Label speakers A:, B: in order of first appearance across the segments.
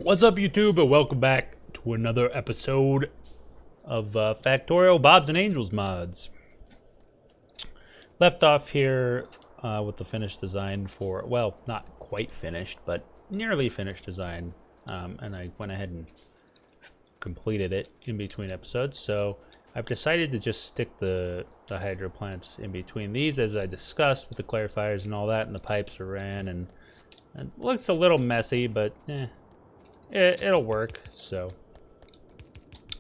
A: What's up, YouTube, and welcome back to another episode of Factorio Bobs and Angels mods. Left off here with the finished design for, well, not quite finished, but nearly finished design, and I went ahead and completed it in between episodes. So I've decided to just stick the hydro plants in between these, as I discussed, with the clarifiers and all that, and the pipes are ran, and it looks a little messy, but it'll work. So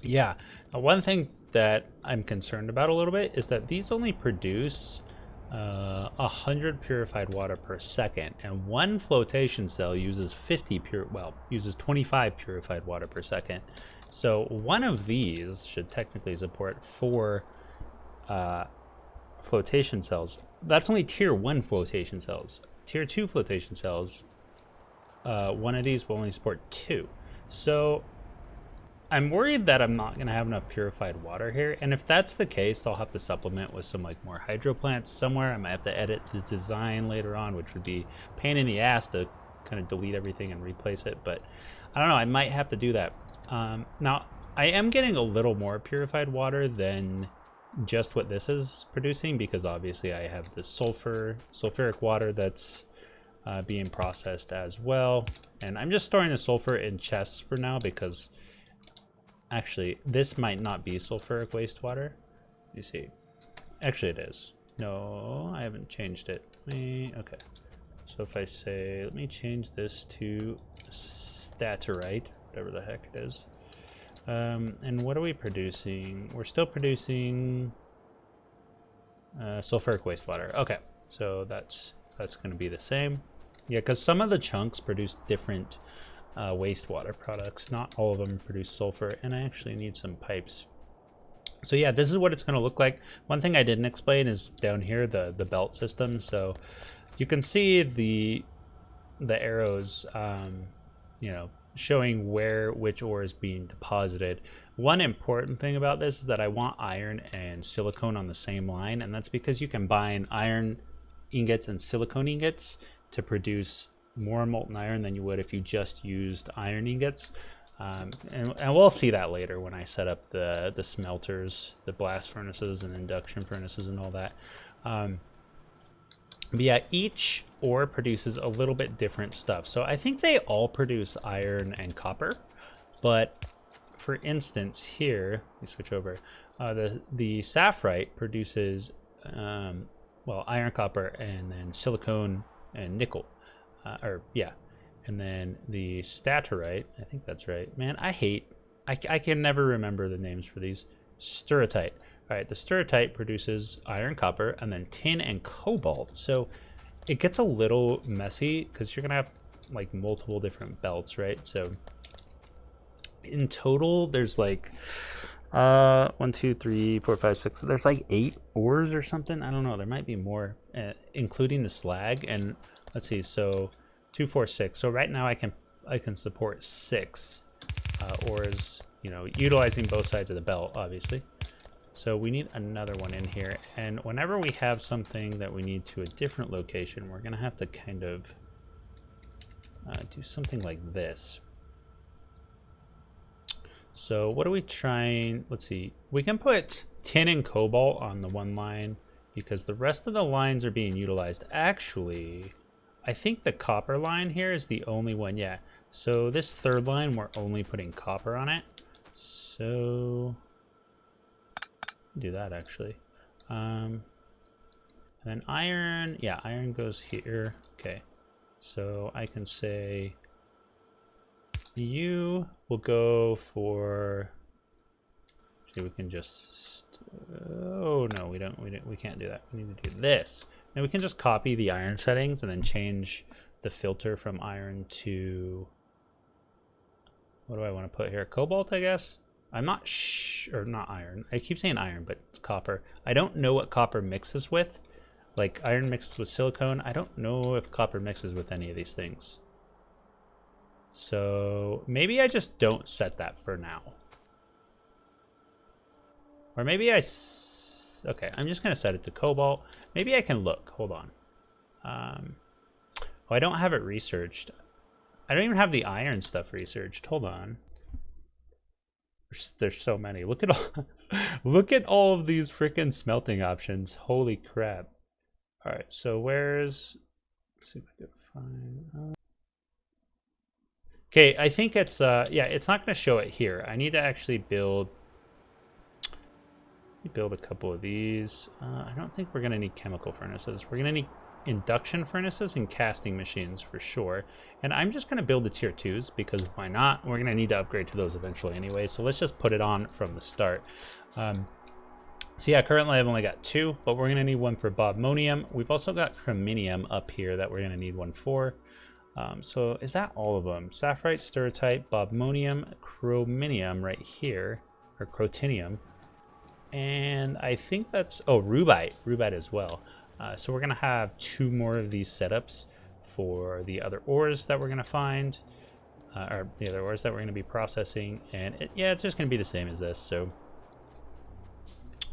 A: yeah, one thing that I'm concerned about a little bit is that these only produce 100 purified water per second, and one flotation cell uses 25 purified water per second. So one of these should technically support 4 flotation cells. That's only tier 1 flotation cells. Tier 2 flotation cells, one of these will only support 2. So I'm worried that I'm not going to have enough purified water here, and if that's the case, I'll have to supplement with some more hydro plants somewhere. I might have to edit the design later on, which would be a pain in the ass to kind of delete everything and replace it, but I don't know, I might have to do that. Now, I am getting a little more purified water than just what this is producing, because obviously I have the sulfuric water that's being processed as well, and I'm just storing the sulfur in chests for now, because actually this might not be sulfuric wastewater. You see, actually it is. No, I haven't changed it. Okay, so if I say, let me change this to statorite, whatever the heck it is. And what are we producing? We're still producing sulfuric wastewater. Okay, so that's going to be the same. Yeah, because some of the chunks produce different wastewater products. Not all of them produce sulfur, and I actually need some pipes. So yeah, this is what it's going to look like. One thing I didn't explain is down here, the belt system. So you can see the arrows, you know, showing which ore is being deposited. One important thing about this is that I want iron and silicone on the same line, and that's because you can combine iron ingots and silicone ingots to produce more molten iron than you would if you just used iron ingots. And we'll see that later when I set up the smelters, the blast furnaces and induction furnaces and all that. But yeah, each ore produces a little bit different stuff. So I think they all produce iron and copper, but for instance here, let me switch over, the sapphirite produces well, iron, copper, and then silicone and nickel, and then the statorite, I think that's right, man, I can never remember the names for these. Sturritite. All right, the sturritite produces iron, copper, and then tin and cobalt. So it gets a little messy because you're gonna have like multiple different belts, right? So in total, there's like 1, 2, 3, 4, 5, 6. There's like 8 ores or something. I don't know. There might be more, including the slag. And let's see. So 2, 4, 6. So right now I can support 6 ores. You know, utilizing both sides of the belt, obviously. So we need another one in here. And whenever we have something that we need to a different location, we're gonna have to kind of do something like this. So what are we trying? Let's see. We can put tin and cobalt on the one line because the rest of the lines are being utilized. Actually, I think the copper line here is the only one. Yeah. So this third line, we're only putting copper on it. So do that actually. And then iron. Yeah, iron goes here. Okay. So I can say you will go for, see, we can just, oh no, we can't do that. We need to do this. And we can just copy the iron settings and then change the filter from iron to, what do I want to put here? Cobalt, I guess. I'm not or not iron. I keep saying iron, but it's copper. I don't know what copper mixes with. Like iron mixes with silicone. I don't know if copper mixes with any of these things. So maybe I just don't set that for now. Or maybe okay, I'm just going to set it to cobalt. Maybe I can look. Hold on. Oh, I don't have it researched. I don't even have the iron stuff researched. Hold on. There's so many. Look at all look at all of these freaking smelting options. Holy crap. All right, so where's, let's see if I can find okay, I think it's yeah, it's not going to show it here. I need to actually build a couple of these. I don't think we're going to need chemical furnaces. We're going to need induction furnaces and casting machines for sure. And I'm just going to build the tier 2s because why not? We're going to need to upgrade to those eventually anyway. So let's just put it on from the start. So yeah, currently I've only got 2, but we're going to need one for bobmonium. We've also got chromium up here that we're going to need one for. So is that all of them? Sapphirite, sturtite, bobmonium, chromium right here, or crotinium. And I think that's, oh, rubite as well. So we're going to have 2 more of these setups for the other ores that we're going to find, or the other ores that we're going to be processing. And yeah, it's just going to be the same as this. So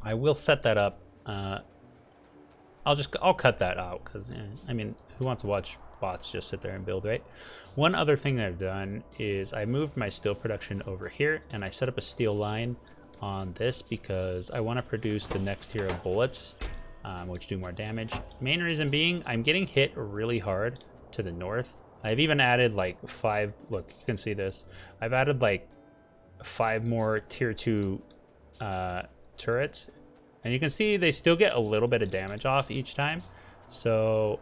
A: I will set that up. I'll cut that out because, I mean, who wants to watch bots just sit there and build, right? One other thing I've done is I moved my steel production over here and I set up a steel line on this because I want to produce the next tier of bullets, which do more damage. Main reason being I'm getting hit really hard to the north. I've even added like 5, look, you can see this. I've added like 5 more tier 2 turrets, and you can see they still get a little bit of damage off each time. So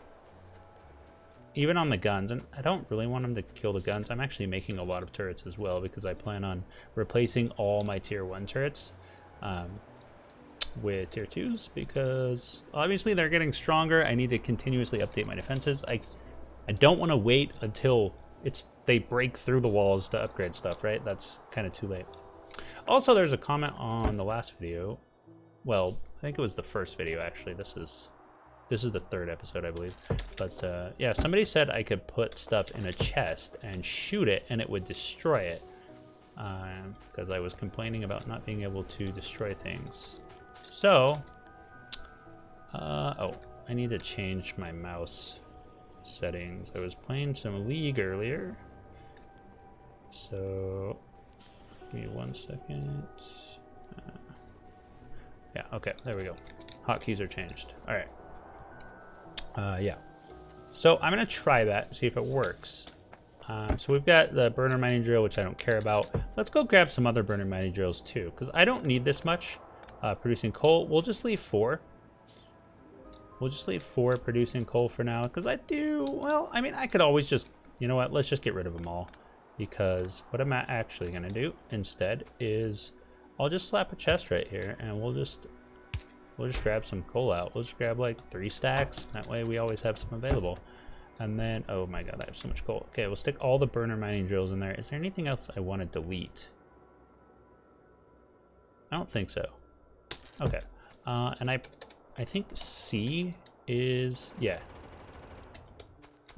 A: even on the guns, and I don't really want them to kill the guns. I'm actually making a lot of turrets as well because I plan on replacing all my tier 1 turrets with tier 2s because obviously they're getting stronger. I need to continuously update my defenses. I don't want to wait until they break through the walls to upgrade stuff, right? That's kind of too late. Also, there's a comment on the last video. Well, I think it was the first video actually. This is the 3rd episode, I believe. But yeah, somebody said I could put stuff in a chest and shoot it and it would destroy it. Because I was complaining about not being able to destroy things. So, oh, I need to change my mouse settings. I was playing some League earlier. So, give me 1 second. Yeah, okay, there we go. Hotkeys are changed. All right. Yeah. So I'm going to try that, see if it works. So we've got the burner mining drill, which I don't care about. Let's go grab some other burner mining drills too, because I don't need this much producing coal. We'll just leave 4. We'll just leave 4 producing coal for now, because I do, well, I mean, I could always just, you know what, let's just get rid of them all. Because what I'm actually going to do instead is I'll just slap a chest right here, and we'll just grab some coal out. We'll just grab like 3 stacks. That way we always have some available. And then, oh my god, I have so much coal. Okay, we'll stick all the burner mining drills in there. Is there anything else I want to delete? I don't think so. Okay. And I think C is, yeah.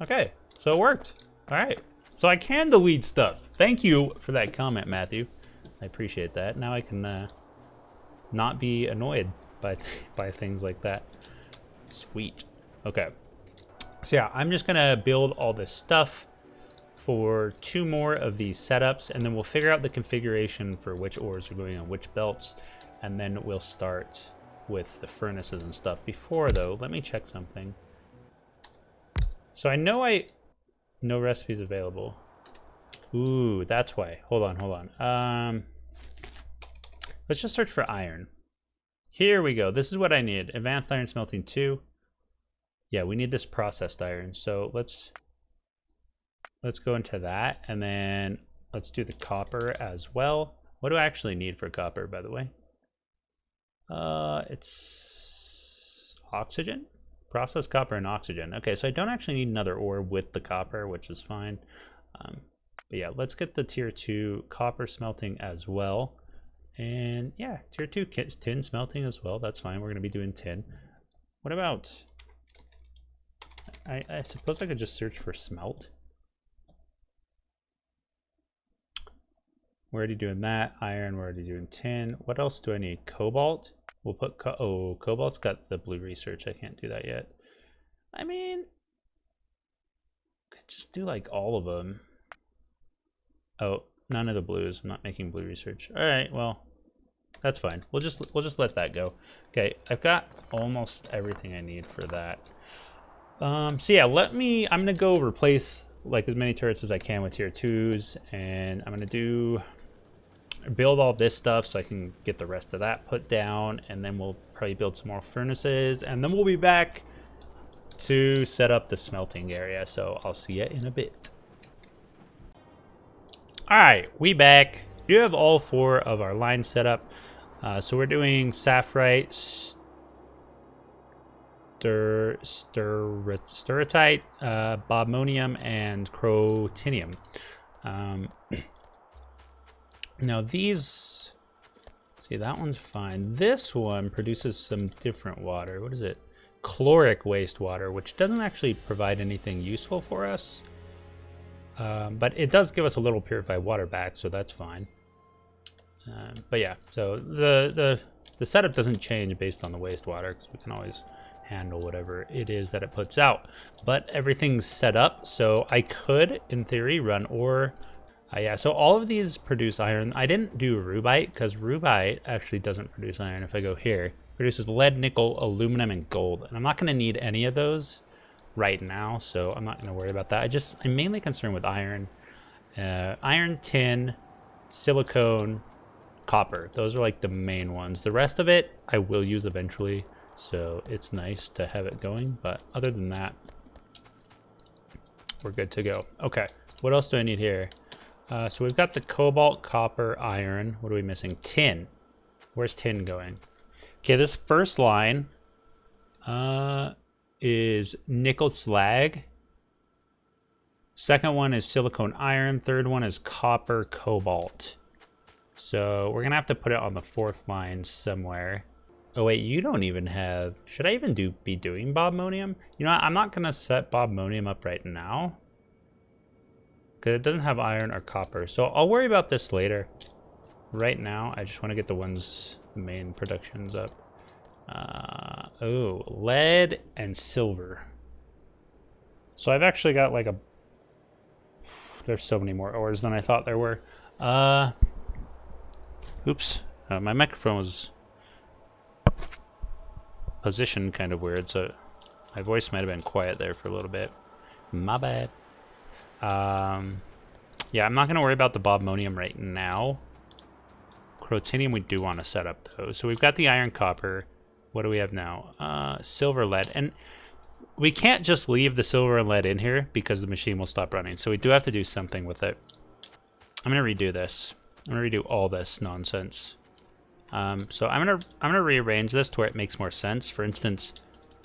A: Okay, so it worked. All right. So I can delete stuff. Thank you for that comment, Matthew. I appreciate that. Now I can not be annoyed by things like that. Sweet. Okay. So yeah, I'm just gonna build all this stuff for 2 more of these setups, and then we'll figure out the configuration for which ores are going on which belts, and then we'll start with the furnaces and stuff. Before though, let me check something. So I know no recipes available. Ooh, that's why. Hold on. Let's just search for iron. Here we go. This is what I need. Advanced iron smelting 2. Yeah, we need this processed iron. So let's go into that, and then let's do the copper as well. What do I actually need for copper, by the way? It's oxygen. Processed copper and oxygen. Okay, so I don't actually need another ore with the copper, which is fine. But yeah, let's get the tier 2 copper smelting as well. And yeah, tier 2 tin smelting as well. That's fine. We're going to be doing tin. What about... I suppose I could just search for smelt. We're already doing that. Iron, we're already doing tin. What else do I need? Cobalt? We'll put... oh, cobalt's got the blue research. I can't do that yet. I mean... could just do like all of them. Oh, none of the blues. I'm not making blue research. All right, well, that's fine. We'll just let that go. Okay, I've got almost everything I need for that. So yeah, I'm gonna go replace like as many turrets as I can with tier 2s, and I'm gonna build all this stuff so I can get the rest of that put down, and then we'll probably build some more furnaces, and then we'll be back to set up the smelting area. So I'll see you in a bit. Alright, we back. We do have all 4 of our lines set up. So we're doing sapphirite, sturritite, bobmonium, and crotinium. Now these, see, that one's fine. This one produces some different water. What is it? Chloric wastewater, which doesn't actually provide anything useful for us. But it does give us a little purified water back, so that's fine. But yeah, so the setup doesn't change based on the wastewater, because we can always handle whatever it is that it puts out. But everything's set up, so I could, in theory, run ore. Yeah, so all of these produce iron. I didn't do rubite, because rubite actually doesn't produce iron. If I go here, it produces lead, nickel, aluminum, and gold. And I'm not going to need any of those right now, so I'm not going to worry about that. I'm mainly concerned with iron. Iron, tin, silicone, copper. Those are like the main ones. The rest of it I will use eventually, so it's nice to have it going. But other than that, we're good to go. Okay, what else do I need here? So we've got the cobalt, copper, iron. What are we missing? Tin. Where's tin going? Okay, this first line is nickel slag. Second one is silicone iron. Third one is copper cobalt. So we're gonna have to put it on the 4th line somewhere. Oh wait, you don't even have, should I even be doing bobmonium? You know what, I'm not gonna set bobmonium up right now, because it doesn't have iron or copper. So I'll worry about this later. Right now, I just want to get the main productions up. Oh, lead and silver. So I've actually got like there's so many more ores than I thought there were. Oops, my microphone was positioned kind of weird, so my voice might have been quiet there for a little bit. My bad. Yeah, I'm not going to worry about the bobmonium right now. Crotinium we do want to set up, though. So we've got the iron, copper. What do we have now? Silver, lead. And we can't just leave the silver and lead in here, because the machine will stop running. So we do have to do something with it. I'm going to redo this. I'm going to redo all this nonsense. So I'm gonna rearrange this to where it makes more sense. For instance,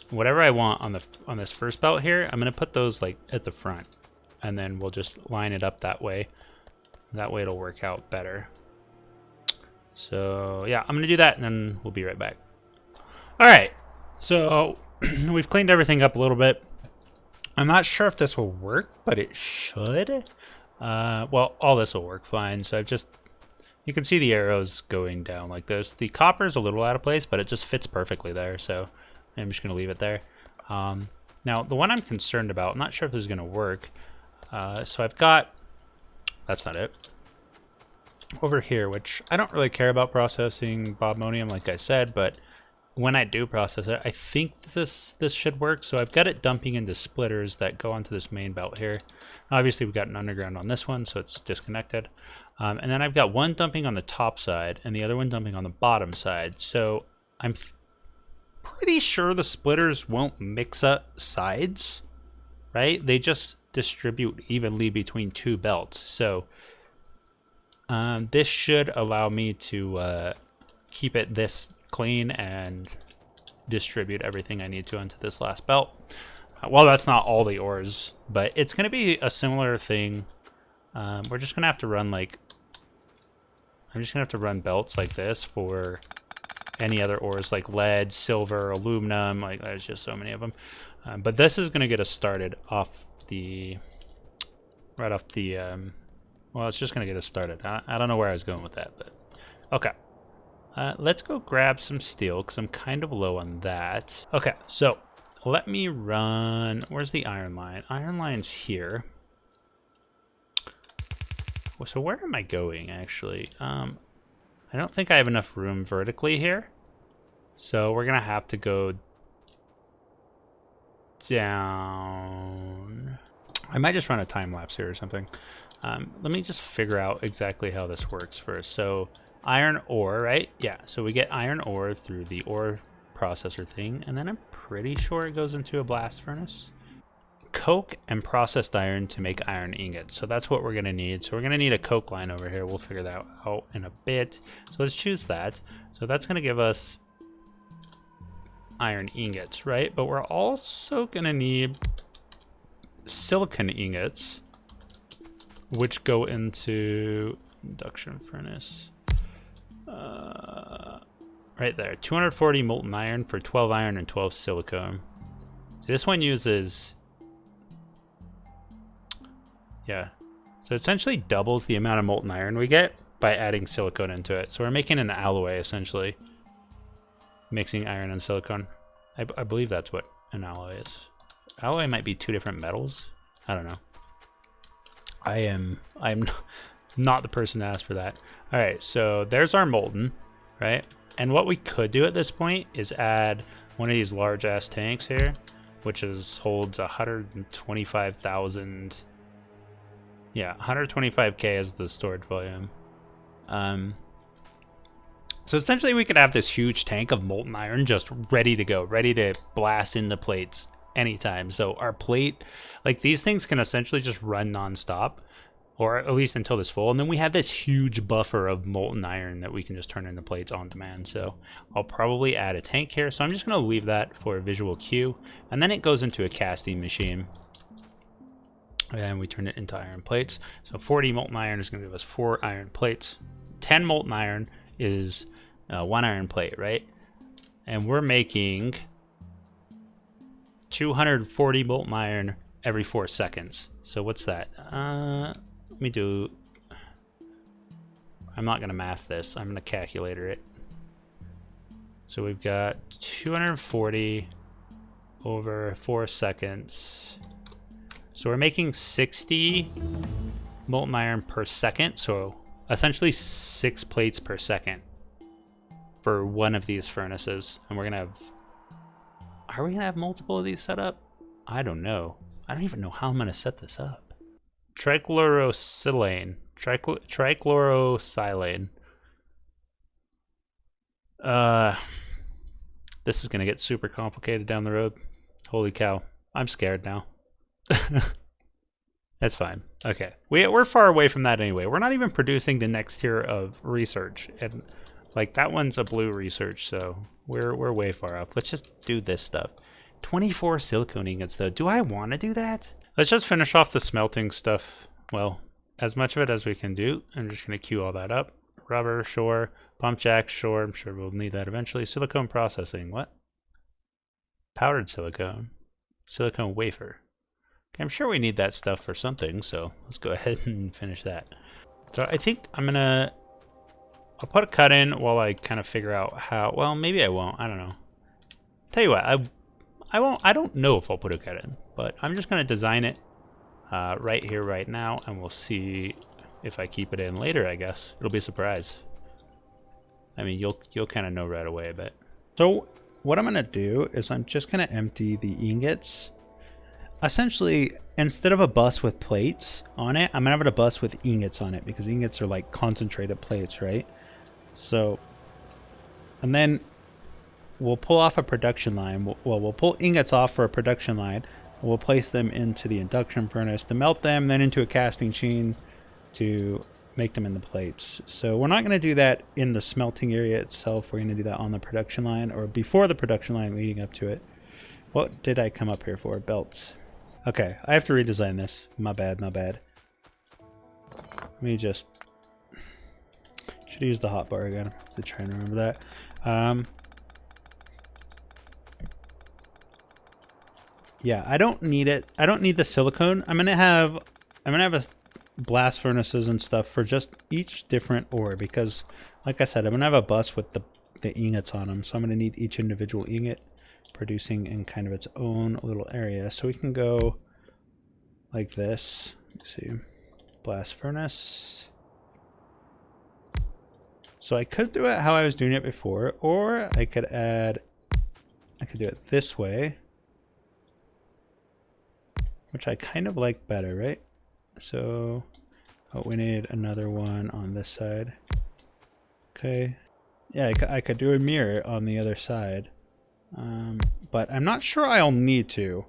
A: whatever I want on this first belt here, I'm gonna put those like at the front, and then we'll just line it up that way. That way it'll work out better. So yeah, I'm gonna do that, and then we'll be right back. All right, so we've cleaned everything up a little bit. I'm not sure if this will work, but it should. Well, all this will work fine. So you can see the arrows going down like this. The copper is a little out of place, but it just fits perfectly there. So I'm just going to leave it there. Now, the one I'm concerned about, I'm not sure if this is going to work. So I've got, that's not it. Over here, which I don't really care about processing bobmonium, like I said, but when I do process it, I think this should work. So I've got it dumping into splitters that go onto this main belt here. Obviously, we've got an underground on this one, so it's disconnected. And then I've got one dumping on the top side and the other one dumping on the bottom side. So I'm pretty sure the splitters won't mix up sides, right? They just distribute evenly between 2 belts. So this should allow me to keep it this clean and distribute everything I need to onto this last belt. Well, that's not all the ores, but it's going to be a similar thing. We're just going to have to run I'm just going to have to run belts like this for any other ores like lead, silver, aluminum. Like, there's just so many of them. But this is going to get us started right off the, well, it's just going to get us started. I don't know where I was going with that, but okay. Let's go grab some steel because I'm kind of low on that. Okay, so let me run, where's the iron line? Iron line's here. So where am I going, actually? I don't think I have enough room vertically here. So we're going to have to go down. I might just run a time lapse here or something. Let me just figure out exactly how this works first. So iron ore, right? Yeah, so we get iron ore through the ore processor thing, and then I'm pretty sure it goes into a blast furnace. Coke and processed iron to make iron ingots. So that's what we're going to need. So we're going to need a coke line over here. We'll figure that out in a bit. So let's choose that. So that's going to give us iron ingots, right? But we're also going to need silicon ingots, which go into induction furnace. Right there. 240 molten iron for 12 iron and 12 silicone. So this one uses... Yeah. So it essentially doubles the amount of molten iron we get by adding silicone into it. So we're making an alloy, essentially. Mixing iron and silicone. I believe that's what an alloy is. Alloy might be two different metals. I don't know. I'm not the person to ask for that. All right, so there's our molten, right? And what we could do at this point is add one of these large ass tanks here, which holds 125,000. Yeah, 125k is the storage volume. So essentially we could have this huge tank of molten iron just ready to go, ready to blast into plates anytime. So our plate, like these things can essentially just run nonstop, or at least until this full. And then we have this huge buffer of molten iron that we can just turn into plates on demand. So I'll probably add a tank here. So I'm just going to leave that for a visual cue. And then it goes into a casting machine. And we turn it into iron plates. So 40 molten iron is going to give us 4 iron plates. 10 molten iron is 1 iron plate, right? And we're making 240 molten iron every 4 seconds. So what's that? Let me do... I'm not going to math this. I'm going to calculator it. So we've got 240 over 4 seconds. So we're making 60 molten iron per second. So essentially 6 plates per second for one of these furnaces. And we're going to have... Are we going to have multiple of these set up? I don't know. I don't even know how I'm going to set this up. Trichlorosilane. Trichlorosilane. This is going to get super complicated down the road. Holy cow. I'm scared now. That's fine. Okay. We're far away from that anyway. We're not even producing the next tier of research. And like that one's a blue research, so we're way far off. Let's just do this stuff. 24 silicone ingots though. Do I want to do that? Let's just finish off the smelting stuff. Well, as much of it as we can do. I'm just going to queue all that up. Rubber, sure. Pump jack, sure. I'm sure we'll need that eventually. Silicone processing. What? Powdered silicone. Silicone wafer. Okay, I'm sure we need that stuff for something, so let's go ahead and finish that. So I think I'll put a cut in while I kind of figure out how, well, maybe I won't. I don't know. Tell you what, I don't know if I'll put a cut in, but I'm just going to design it right here, right now, and we'll see if I keep it in later, I guess. It'll be a surprise. I mean, you'll kind of know right away, but. So what I'm going to do is I'm just going to empty the ingots. Essentially, instead of a bus with plates on it, I'm going to have a bus with ingots on it because ingots are like concentrated plates, right? So, and then we'll pull off a production line. We'll pull ingots off for a production line. We'll place them into the induction furnace to melt them, then into a casting machine to make them in the plates. So we're not going to do that in the smelting area itself. We're going to do that on the production line or before the production line leading up to it. What did I come up here for? Belts. Okay, I have to redesign this. My bad, my bad. Let me just... Should use the hotbar again to try and remember that. Yeah, I don't need it. I don't need the silicone. I'm gonna have a blast furnaces and stuff for just each different ore because, like I said, I'm gonna have a bus with the ingots on them. So I'm gonna need each individual ingot producing in kind of its own little area. So we can go like this. Let's see. blast furnace. So I could do it how I was doing it before, or I could do it this way, which I kind of like better, right? So, oh, we need another one on this side. Okay. Yeah, I could do a mirror on the other side. But I'm not sure I'll need to.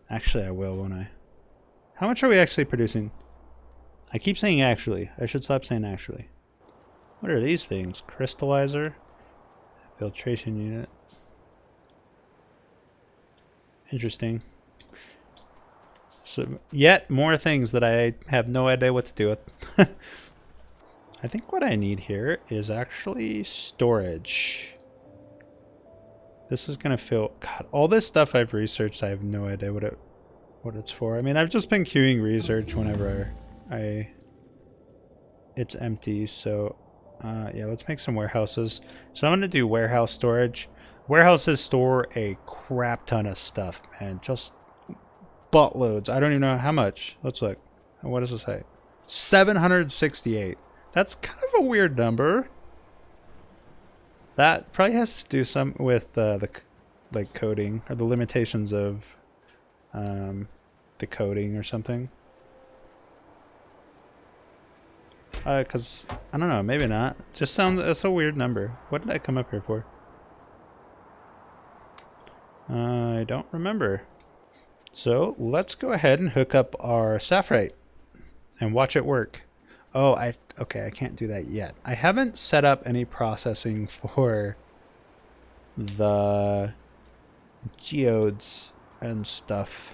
A: Actually, I will, won't I? How much are we actually producing? I keep saying actually. I should stop saying actually. What are these things? Crystallizer? Filtration unit. Interesting. So, yet more things that I have no idea what to do with. I think what I need here is actually storage. This is gonna fill... God, all this stuff I've researched, I have no idea what it's for. I mean, I've just been queuing research whenever it's empty, so... yeah, let's make some warehouses. So I'm going to do warehouse storage. Warehouses store a crap ton of stuff, man. Just buttloads. I don't even know how much. Let's look. What does it say? 768. That's kind of a weird number. That probably has to do some with the like coding or the limitations of the coding or something. Because, I don't know, maybe not. Just sounds, that's a weird number. What did I come up here for? I don't remember. So, let's go ahead and hook up our sapphire and watch it work. Oh, okay, I can't do that yet. I haven't set up any processing for the geodes and stuff.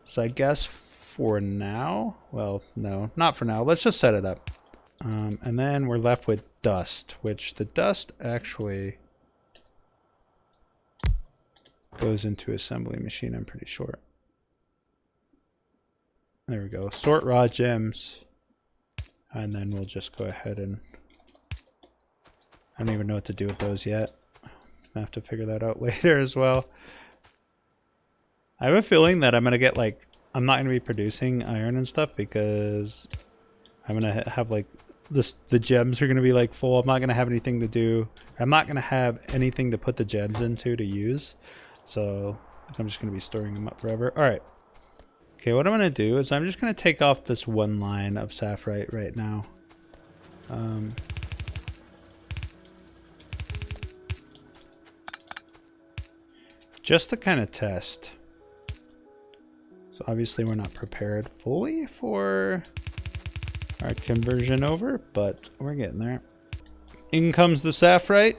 A: So I guess for now, well, no, not for now. Let's just set it up. And then we're left with dust, which the dust actually goes into assembly machine, I'm pretty sure. There we go. Sort raw gems. And then we'll just go ahead and... I don't even know what to do with those yet. Gonna have to figure that out later as well. I have a feeling that I'm gonna get like... I'm not gonna be producing iron and stuff because I'm gonna have like... the gems are gonna be like full. I'm not gonna have anything to do. I'm not gonna have anything to put the gems into to use. So I'm just gonna be storing them up forever. Alright. Okay, what I'm going to do is I'm just going to take off this one line of sapphire right now. Just to kind of test. So obviously we're not prepared fully for our conversion over, but we're getting there. In comes the sapphire.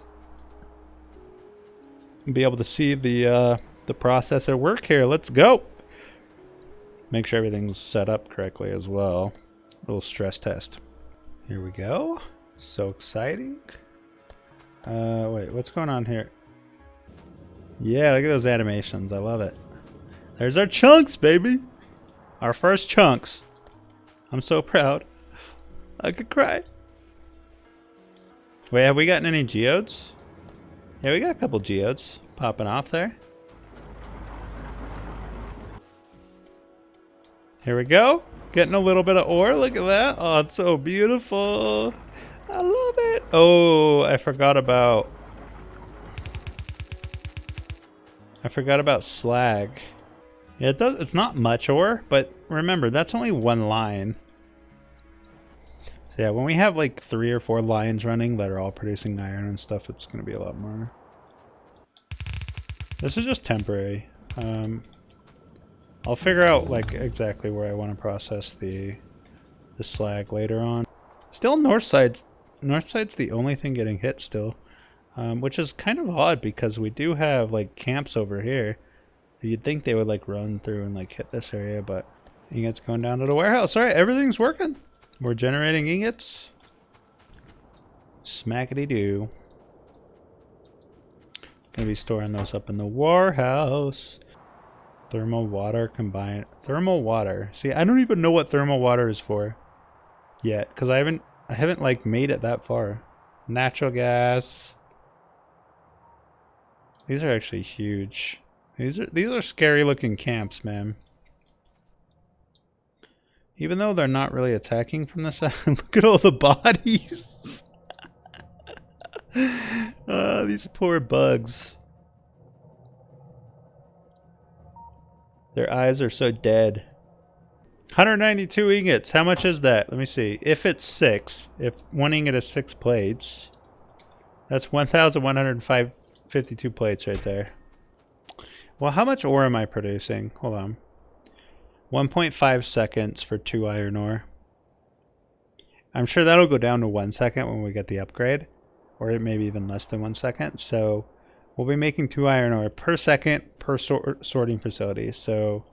A: Be able to see the processor work here. Let's go. Make sure everything's set up correctly as well. A little stress test. Here we go. So exciting. Wait, what's going on here? Yeah, look at those animations. I love it. There's our chunks, baby. Our first chunks. I'm so proud. I could cry. Wait, have we gotten any geodes? Yeah, we got a couple geodes popping off there. Here we go. Getting a little bit of ore. Look at that. Oh, it's so beautiful. I love it. Oh, I forgot about slag. Yeah, it's not much ore, but remember, that's only one line. So yeah, when we have like 3 or 4 lines running that are all producing iron and stuff, it's going to be a lot more. This is just temporary. I'll figure out like exactly where I want to process the slag later on. Still north side's the only thing getting hit still, which is kind of odd because we do have like camps over here. You'd think they would like run through and like hit this area, but ingots going down to the warehouse. All right, everything's working. We're generating ingots. Smackety doo. Gonna be storing those up in the warehouse. Thermal water combined. Thermal water. See, I don't even know what thermal water is for yet, because I haven't like made it that far. Natural gas. These are actually huge. These are scary looking camps, man. Even though they're not really attacking from the side. Look at all the bodies. These poor bugs. Their eyes are so dead. 192 ingots. How much is that? Let me see. If it's 6, if one ingot is 6 plates, that's 1,152 plates right there. Well, how much ore am I producing? Hold on. 1.5 seconds for 2 iron ore. I'm sure that'll go down to 1 second when we get the upgrade, or maybe even less than 1 second. So we'll be making 2 iron ore per second per sorting facility. So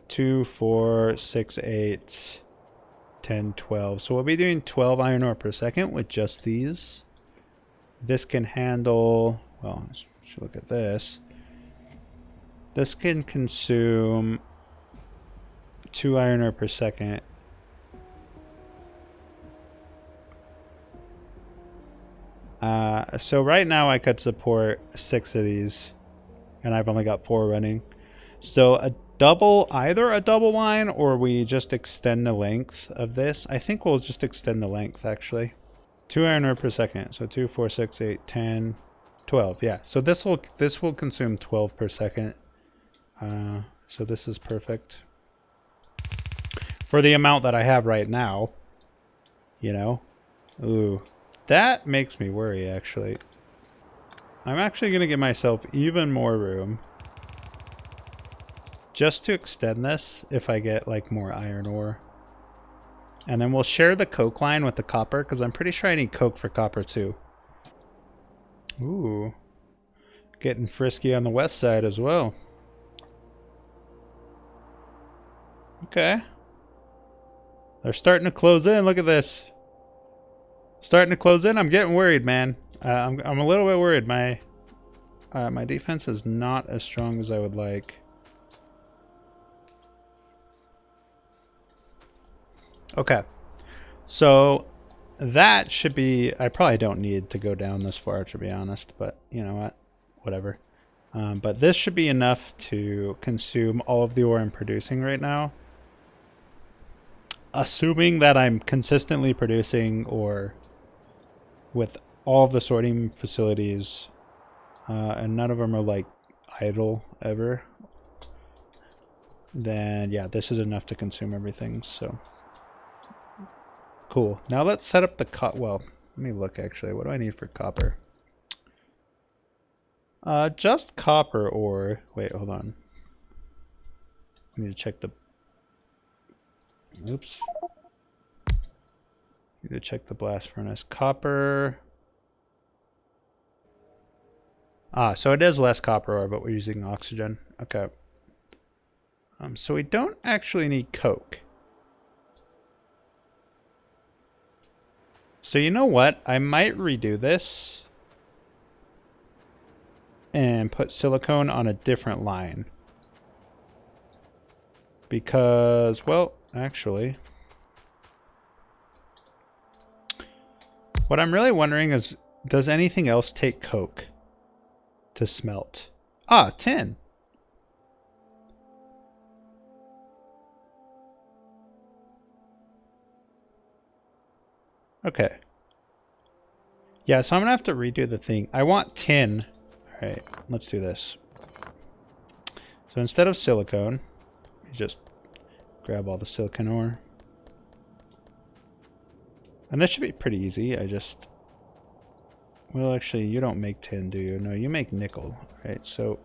A: 2, 4, 6, 8, 10, 12. So we'll be doing 12 iron ore per second with just these. This can handle, well, let's look at this. This can consume 2 iron ore per second. So right now I could support 6 of these, and I've only got 4 running. So a double, either a double line or we just extend the length of this. I think we'll just extend the length actually. 2 iron ore per second. So 2, 4, 6, 8, 10, 12. Yeah. So this will consume 12 per second. So this is perfect for the amount that I have right now. You know, ooh, that makes me worry. Actually, I'm actually gonna give myself even more room just to extend this if I get like more iron ore. And then we'll share the coke line with the copper, because I'm pretty sure I need coke for copper too. Ooh, getting frisky on the west side as well. Okay. They're starting to close in. Look at this. Starting to close in. I'm getting worried, man. I'm a little bit worried. My defense is not as strong as I would like. Okay. So that should be, I probably don't need to go down this far, to be honest, but you know what? Whatever. But this should be enough to consume all of the ore I'm producing right now. Assuming that I'm consistently producing ore with all of the sorting facilities, and none of them are like idle ever, then yeah, this is enough to consume everything. So cool. Now let's set up the well, let me look actually. What do I need for copper? Just copper ore. Wait, hold on. I need to check the... Oops. Need to check the blast furnace. Copper. So it is less copper ore, but we're using oxygen. Okay. So we don't actually need coke. So you know what? I might redo this and put silicone on a different line. Because, well, actually, what I'm really wondering is, does anything else take coke to smelt? Tin. Okay. Yeah, so I'm gonna have to redo the thing. I want tin. All right, let's do this. So instead of silicone, you just grab all the silicon ore. And this should be pretty easy. Well, actually, you don't make tin, do you? No, you make nickel, right? So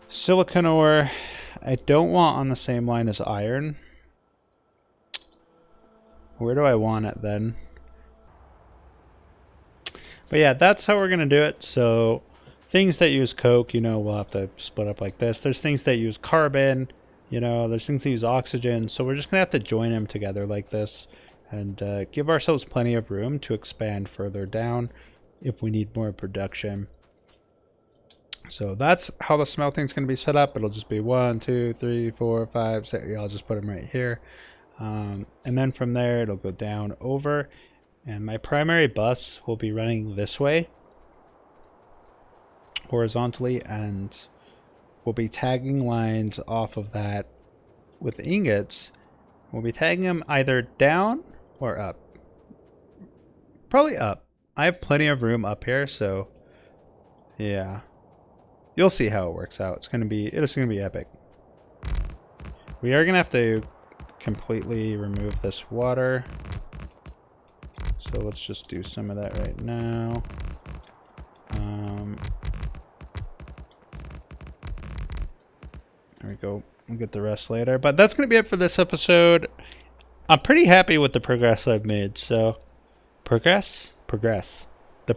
A: silicon ore, I don't want on the same line as iron. Where do I want it then? But yeah, that's how we're going to do it. So things that use coke, you know, we'll have to split up like this. There's things that use carbon, you know, there's things that use oxygen. So we're just going to have to join them together like this and give ourselves plenty of room to expand further down if we need more production. So that's how the smelting is going to be set up. It'll just be 1, 2, 3, 4, 5, 6. I'll just put them right here. And then from there, it'll go down over. And my primary bus will be running this way, horizontally, and we'll be tagging lines off of that with ingots, we'll be tagging them either down or up. Probably up. I have plenty of room up here, so yeah. You'll see how it works out. It's gonna be epic. We are gonna have to completely remove this water. So let's just do some of that right now. There we go. We'll get the rest later. But that's going to be it for this episode. I'm pretty happy with the progress I've made. So, progress. There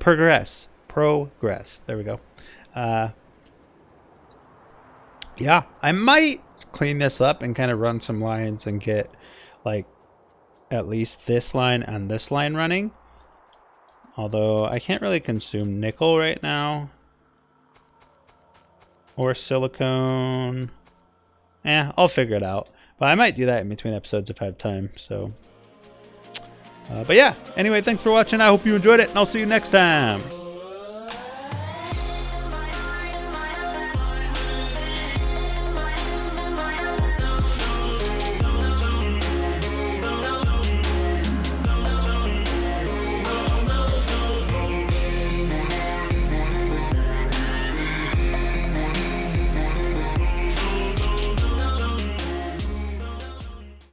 A: we go. Yeah, I might clean this up and kind of run some lines and get like at least this line and this line running. Although I can't really consume nickel right now. Or silicone. I'll figure it out. But I might do that in between episodes if I have time. So, but yeah. Anyway, thanks for watching. I hope you enjoyed it, and I'll see you next time.